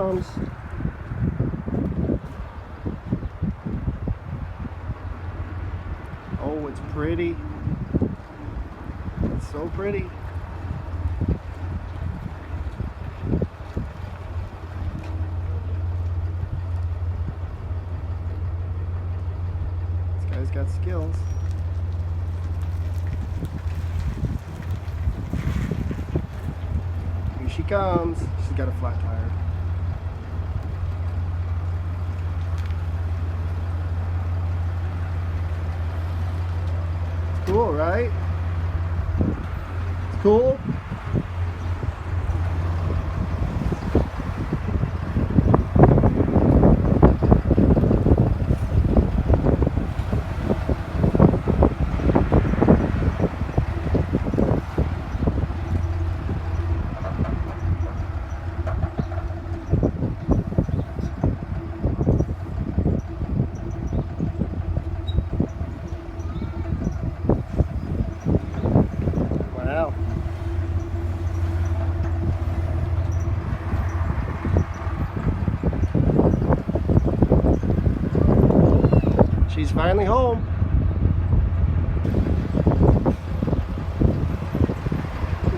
comes. Oh, it's pretty. It's so pretty. This guy's got skills. Here she comes. She's got a flat tire. It's cool, right? It's cool. Wow. She's finally home.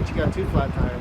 She got 2 flat tires.